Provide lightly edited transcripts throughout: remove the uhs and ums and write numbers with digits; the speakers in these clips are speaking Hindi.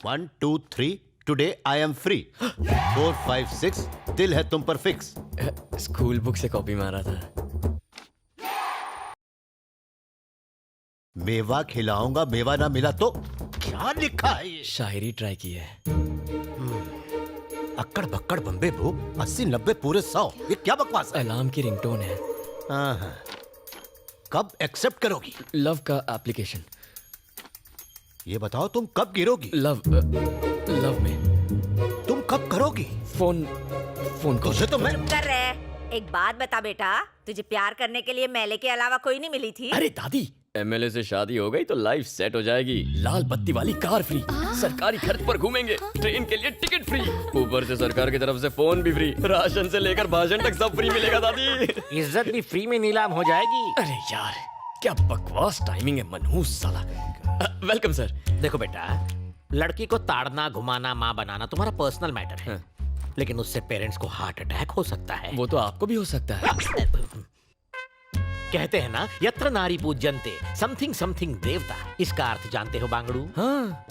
1 2 3 टुडे आई एम फ्री 4 5 6 दिल है तुम पर फिक्स। स्कूल बुक से कॉपी मारा था। मेवा खिलाऊंगा, मेवा ना मिला तो क्या लिखा है ये? शायरी ट्राई की है। अक्कड़ बक्कड़ बम्बे भू 80 90 पूरे 100, ये क्या बकवास है? अलार्म की रिंगटोन है। हाँ। कब एक्सेप्ट करोगी? लव का एप्लीकेशन। ये बताओ तुम कब गिरोगी? लव में। तुम कब करोगी? Phone call. तुझे तो मैं चुप कर रहे। एक बात बता बेटा, तुझे प्यार करने के लिए मेले के अलावा कोई नहीं मिली थी? अरे दादी, एमएलए से शादी हो गई तो लाइफ सेट हो जाएगी। लाल बत्ती वाली कार फ्री, सरकारी खर्च पर घूमेंगे, ट्रेन के लिए टिकट फ्री, ऊपर से सरकार की तरफ से फोन भी फ्री, राशन से लेकर भाषण तक सब फ्री मिलेगा दादी। इज्जत भी फ्री में नीलाम हो जाएगी। अरे यार क्या बकवास टाइमिंग है मनहूस साला। Welcome sir. देखो बेटा, लड़की को ताड़ना घुमाना माँ बनाना तुम्हारा पर्सनल मैटर है, लेकिन उससे पेरेंट्स को हार्ट अटैक हो सकता है। वो तो आपको भी हो सकता है। कहते हैं ना, यत्र नारी पूज्यन्ते समथिंग समथिंग देवता। इसका अर्थ जानते हो बांगड़ू? हाँ,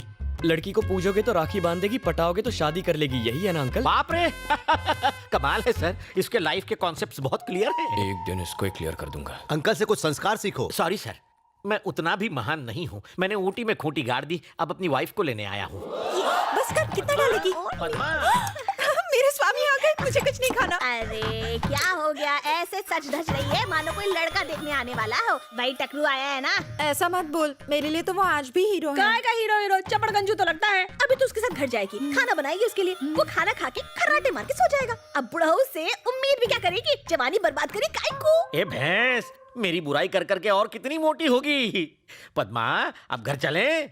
लड़की को पूजोगे तो राखी बांधेगी, पटाओगे तो शादी कर लेगी, यही है ना अंकल? बाप रे कमाल है सर, इसके लाइफ के कॉन्सेप्ट्स बहुत क्लियर हैं। एक दिन इसको क्लियर कर दूंगा। अंकल से कुछ संस्कार सीखो। सॉरी सर, मैं उतना भी महान नहीं हूँ। मैंने ऊटी में खूंटी गाड़ दी, अब अपनी वाइफ को लेने आया हूँ। बस कर, कितना डालेगी? मेरे स्वामी आ गए, मुझे कुछ नहीं खाना। अरे क्या हो गया, ऐसे सच धज रही है मानो कोई लड़का देखने आने वाला हो। भाई टकलू आया है ना। ऐसा मत बोल, मेरे लिए तो वो आज भी हीरो है। काय का हीरो चपड़गंजू तो लगता है। अभी तो उसके साथ घर जाएगी, खाना बनाएगी उसके लिए, वो खाना खा के खर्राटे मार के सो जाएगा। अब बुढ़ऊ से उम्मीद भी क्या करेगी, जवानी बर्बाद करी काय को। ए भैंस, मेरी बुराई कर करके और कितनी मोटी होगी। पद्मा, अब घर चलें?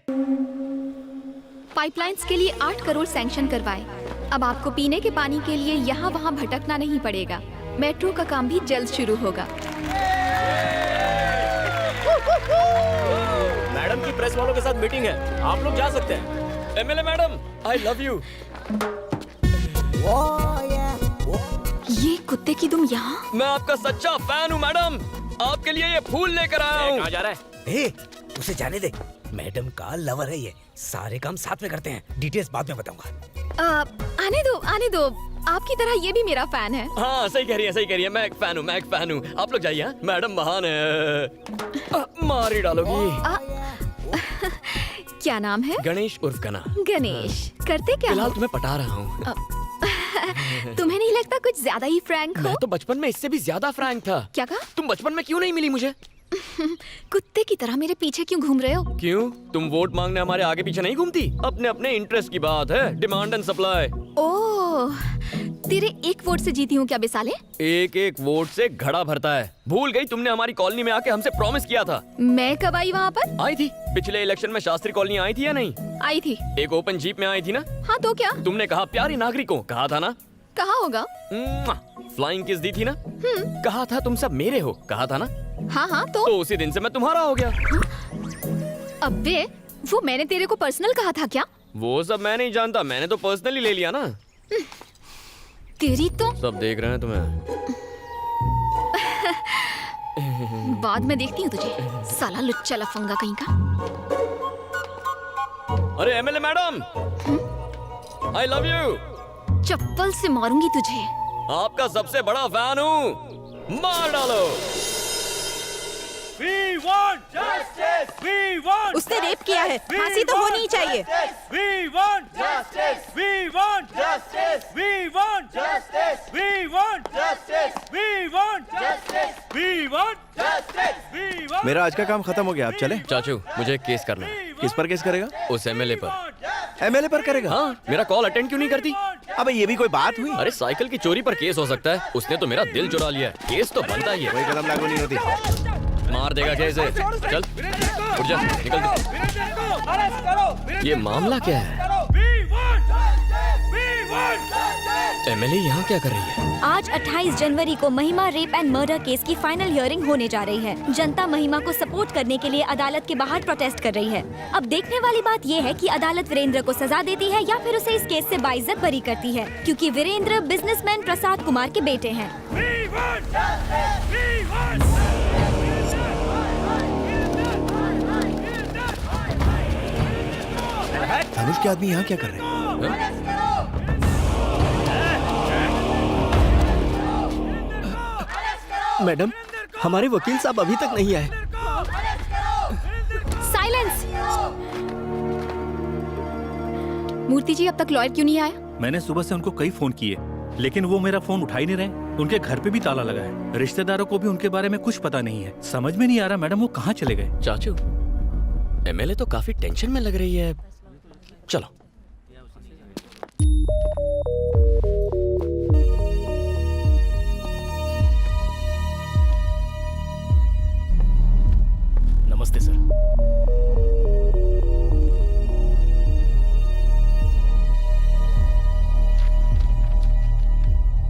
पाइपलाइंस के लिए 8 करोड़ सैंक्शन करवाए। अब आपको पीने के पानी के लिए यहाँ वहाँ भटकना नहीं पड़ेगा। मेट्रो का काम भी जल्द शुरू होगा। मैडम की प्रेस वालों के साथ मीटिंग है, आप लोग जा सकते हैं। MLA madam, I love you. ये कुत्ते की दुम यहाँ? मैं आपका सच्चा फैन हूँ मैडम, आपके लिए ये फूल लेकर आया हूँ। कहाँ जा रहा है? उसे जाने दे, मैडम का लवर है ये। सारे काम साथ में करते हैं, डिटेल्स बाद में बताऊंगा। आने दो। आपकी तरह ये भी मेरा फैन है। हाँ सही कह रही है, मैं एक फैन हूँ। आप लोग जाइए, हाँ? मैडम महान है। मार ही डालोगी। क्या नाम है? गणेश उर्फ गना। गणेश, करते क्या फिलहाल हो? तुम्हें पटा रहा हूँ। तुम्हें नहीं लगता कुछ ज्यादा ही फ्रैंक हो? मैं तो बचपन में इससे भी ज्यादा फ्रैंक था। क्या कहा? तुम बचपन में क्यों नहीं मिली मुझे? कुत्ते की तरह मेरे पीछे क्यों घूम रहे हो? क्यों? तुम वोट मांगने हमारे आगे पीछे नहीं घूमती? अपने अपने इंटरेस्ट की बात है, डिमांड एंड सप्लाई। ओह, तेरे एक वोट से जीती हूँ क्या बेसाले? एक एक वोट से घड़ा भरता है। भूल गई तुमने हमारी कॉलोनी में आके हमसे प्रॉमिस किया था। मैं कब आई वहाँ पर? आई थी पिछले इलेक्शन में। शास्त्री कॉलोनी आई थी या नहीं? आई थी। एक ओपन जीप में आई थी ना? हाँ तो क्या? तुमने कहा प्यारी नागरिकों, कहा था ना? कहा होगा। फ्लाइंग किस दी थी ना? कहा था तुम सब मेरे हो, कहा था ना? हाँ तो उसी दिन से मैं तुम्हारा हो गया। अबे, वो मैंने तेरे को पर्सनल कहा था क्या? वो सब मैं नहीं जानता, मैंने तो पर्सनली ले लिया ना। तेरी तो सब देख रहे हैं तुम्हें। बाद में देखती हूँ तुझे, साला लुच्चा लफंगा कहीं का। अरे MLA madam, I love you. चप्पल से मारूंगी तुझे। आपका सबसे बड़ा फैन हूँ, मार डालो। We want justice! We want उसने रेप किया है, फांसी तो होनी ही चाहिए। We want justice! We want justice! We want justice! We want justice! We want justice! We want justice! We want मेरा आज का काम खत्म हो गया, आप चले? चाचू, मुझे एक केस करना है। किस पर केस करेगा? उस एमएलए पर। एमएलए पर करेगा? हाँ, मेरा कॉल अटेंड क्यों नहीं करती? अबे ये भी कोई बात हुई? अरे साइकिल की चोरी पर केस हो सकता है, उसने तो मेरा दिल चुरा लिया है। केस तो बनता ही है। कोई कदम लागू नहीं होती। मार देगा क्या इसे? चल उठ जा, निकल दो। ये मामला क्या है? एमएलए यहाँ क्या कर रही है? आज 28 जनवरी को महिमा रेप एंड मर्डर केस की फाइनल हियरिंग होने जा रही है। जनता महिमा को सपोर्ट करने के लिए अदालत के बाहर प्रोटेस्ट कर रही है। अब देखने वाली बात ये है कि अदालत वीरेंद्र को सजा देती है या फिर उसे इस केस से बाइज्जत बरी करती है, क्योंकि वीरेंद्र बिजनेसमैन प्रसाद कुमार के बेटे हैं। धनुष के आदमी यहाँ क्या कर रहे हैं? मैडम, हमारे वकील साहब अभी तक नहीं आए। साइलेंस। मूर्ति जी अब तक लॉयर क्यों नहीं आया? मैंने सुबह से उनको कई फोन किए, लेकिन वो मेरा फोन उठा ही नहीं रहे। उनके घर पे भी ताला लगा है। रिश्तेदारों को भी उनके बारे में कुछ पता नहीं है। समझ में नहीं आ रहा मैडम वो कहाँ चले गए। चाचू, एमएलए तो काफी टेंशन में लग रही है। चलो। नमस्ते सर।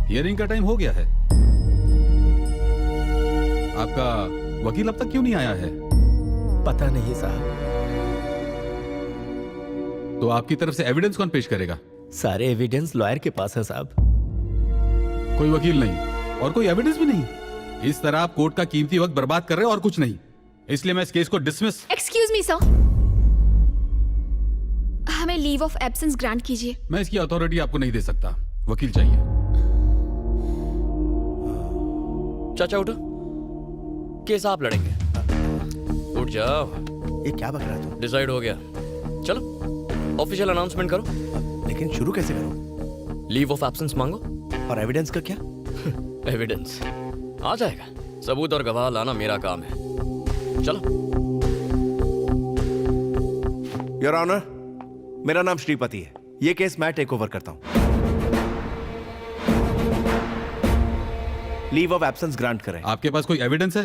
हियरिंग का टाइम हो गया है। आपका वकील अब तक क्यों नहीं आया है? पता नहीं साहब। तो आपकी तरफ से एविडेंस कौन पेश करेगा? सारे एविडेंस लॉयर के पास है साहब। कोई वकील नहीं और कोई एविडेंस भी नहीं। इस तरह आप कोर्ट का कीमती वक्त बर्बाद कर रहे हो और कुछ नहीं। इसलिए मैं इस केस को डिसमिस। एक्सक्यूज मी सर, हमें लीव ऑफ एब्सेंस ग्रांट कीजिए। मैं इसकी अथॉरिटी आपको नहीं दे सकता। वकील चाहिए। चाचा उठो, केस आप लड़ेंगे। उठ जाओ। ये क्या बक रहा है तू? डिसाइड हो गया। चलो ऑफिशियल अनाउंसमेंट करो। लेकिन शुरू कैसे करूं? लीव ऑफ एब्सेंस मांगो। और एविडेंस का क्या? एविडेंस आ जाएगा। सबूत और गवाह लाना मेरा काम है। चलो। योर ऑनर, मेरा नाम श्रीपति है। ये केस मैं टेक ओवर करता हूं। लीव ऑफ एब्सेंस ग्रांट करें। आपके पास कोई एविडेंस है?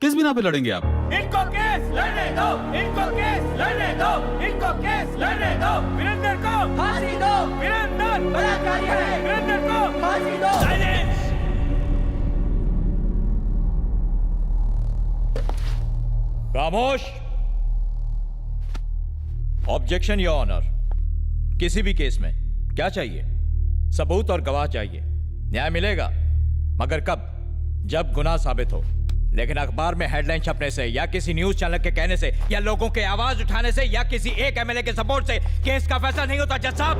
किस बिना पे लड़ेंगे आप? इनको केस लड़ने दो, इनको केस लड़ने दो, इनको केस लड़ने दो। वीरेंद्र को फांसी दो, वीरेंद्र बलात्कारी है, वीरेंद्र को फांसी दो। साइलेंस। खामोश। Objection your honour. किसी भी केस में क्या चाहिए? सबूत और गवाह चाहिए। न्याय मिलेगा, मगर कब? जब गुनाह साबित हो। लेकिन अखबार में हेडलाइन छपने से या किसी न्यूज चैनल के कहने से या लोगों के आवाज उठाने से या किसी एक एमएलए के सपोर्ट से केस का फैसला नहीं होता। जज साहब,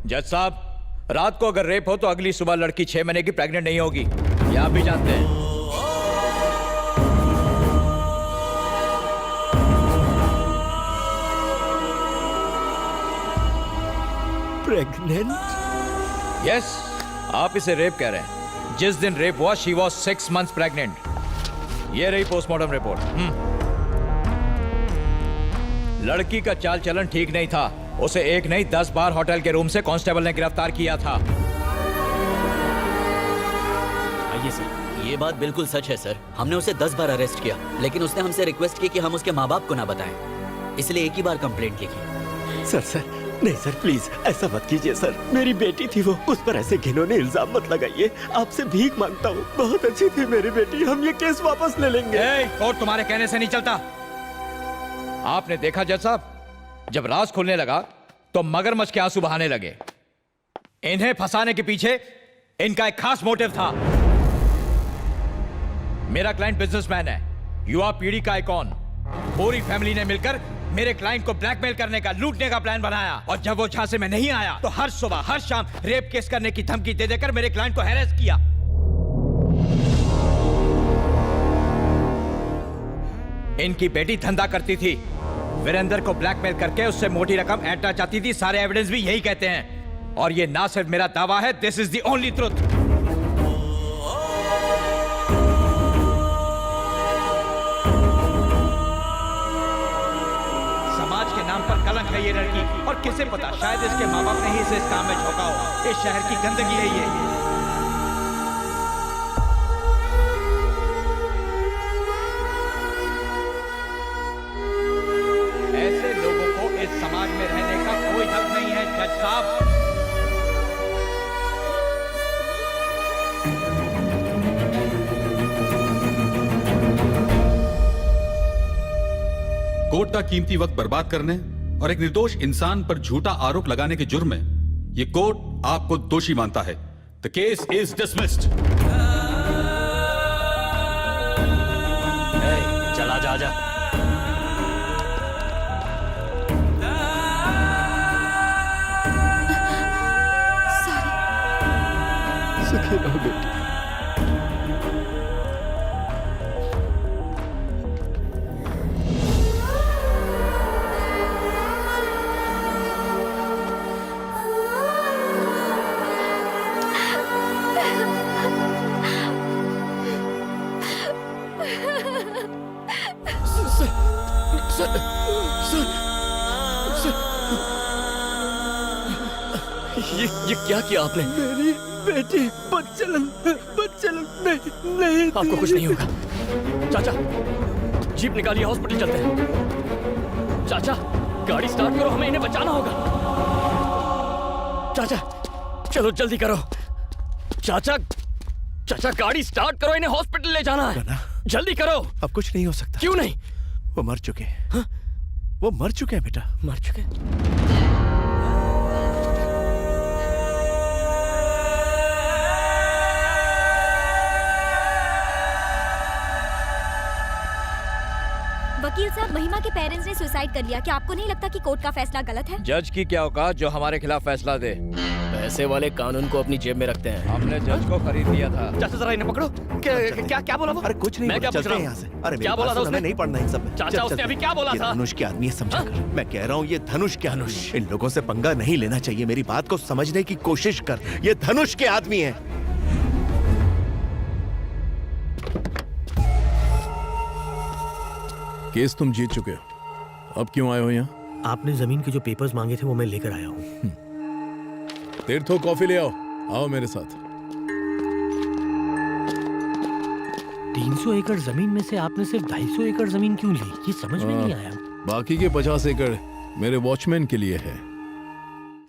जज साहब, रात को अगर रेप हो तो अगली सुबह लड़की 6 महीने की प्रेग्नेंट नहीं होगी। ये आप भी जानते हैं। प्रेग्नेंट? यस, आप इसे रेप कह रहे हैं। जिस दिन रेप हुआ शी वॉज 6 months प्रेग्नेंट। ये रही पोस्टमार्टम रिपोर्ट। लड़की का चाल चलन ठीक नहीं था। उसे एक नहीं 10 बार होटल के रूम से कांस्टेबल ने गिरफ्तार किया था। आइए सर। ये बात बिल्कुल सच है सर। हमने उसे 10 बार अरेस्ट किया, लेकिन उसने हमसे रिक्वेस्ट की कि हम उसके माँ बाप को ना बताएं। इसलिए एक ही बार कंप्लेंट लिखी। सर नहीं सर, प्लीज ऐसा मत कीजिए सर। मेरी बेटी थी वो, उस पर ऐसे घिनौने इल्जाम मत लगाइए। आपसे भीख मांगता हूँ। बहुत अच्छी थी मेरी बेटी। हम ये केस वापस ले लेंगे। और तुम्हारे कहने से नहीं चलता। आपने देखा जज साहब, जब राज खुलने लगा तो मगरमच्छ के आंसू बहाने लगे। इन्हें फंसाने के पीछे इनका एक खास मोटिव था। मेरा क्लाइंट बिजनेसमैन है, युवा पीढ़ी का आइकॉन। पूरी फैमिली ने मिलकर मेरे क्लाइंट को ब्लैकमेल करने का, लूटने का प्लान बनाया। और जब वो झांसे में नहीं आया तो हर सुबह हर शाम रेप केस करने की धमकी दे देकर मेरे क्लाइंट को हैरेस किया। इनकी बेटी धंधा करती थी। वीरेंद्र को ब्लैकमेल करके उससे मोटी रकम ऐंठना चाहती थी। सारे एविडेंस भी यही कहते हैं। और ये ना सिर्फ मेरा दावा है, this is the only truth. समाज के नाम पर कलंक है ये लड़की। और किसे पता, शायद इसके माँ बाप ने ही इसे इस काम में झोंका हो। इस शहर की गंदगी है ये। ऐसे लोगों को इस समाज में रहने का कोई हक नहीं है जज साहब। कोर्ट का कीमती वक्त बर्बाद करने और एक निर्दोष इंसान पर झूठा आरोप लगाने के जुर्म में ये कोर्ट आपको दोषी मानता है। The case is dismissed. चला जा। ये क्या किया आपने? मेरी बेटी बदचलन नहीं आपको कुछ नहीं होगा। चाचा, जीप निकालिए, हॉस्पिटल चलते हैं। चाचा, गाड़ी स्टार्ट करो, हमें इन्हें बचाना होगा। चाचा, चलो जल्दी करो। चाचा, गाड़ी स्टार्ट करो, इन्हें हॉस्पिटल ले जाना है। जल्दी करो। अब कुछ नहीं हो सकता। क्यों नहीं? वो मर चुके हैं। वो मर चुके हैं बेटा। मर चुके? वकील साहब, महिमा के पेरेंट्स ने सुसाइड कर लिया। क्या आपको नहीं लगता कि कोर्ट का फैसला गलत है? जज की क्या औकात जो हमारे खिलाफ फैसला दे? पैसे वाले कानून को अपनी जेब में रखते हैं। हमने जज को खरीद लिया था। चाचा जरा इन्हें पकड़ो। क्या बोला वो? अरे कुछ नहीं, मैं क्या पूछ रहा हूँ? यहाँ से। अरे क्या बोला था उसने? नहीं पढ़ना इन सब। चाचा, उसने अभी क्या बोला था? धनुष के आदमी है, समझा कर। मैं कह रहा हूँ ये धनुष के धनुष। इन लोगों से पंगा नहीं लेना चाहिए। मेरी बात को समझने की कोशिश कर। ये धनुष के आदमी है। केस तुम जीत चुके हो, अब क्यों आए हो यहाँ? आपने जमीन के जो पेपर्स मांगे थे वो मैं लेकर आया हूँ। तीर्थो, कॉफी ले आओ। आओ मेरे साथ। 300 एकड़ जमीन में से आपने सिर्फ 250 एकड़ जमीन क्यों ली? ये समझ में नहीं आया। बाकी के 50 एकड़ मेरे वॉचमैन के लिए है।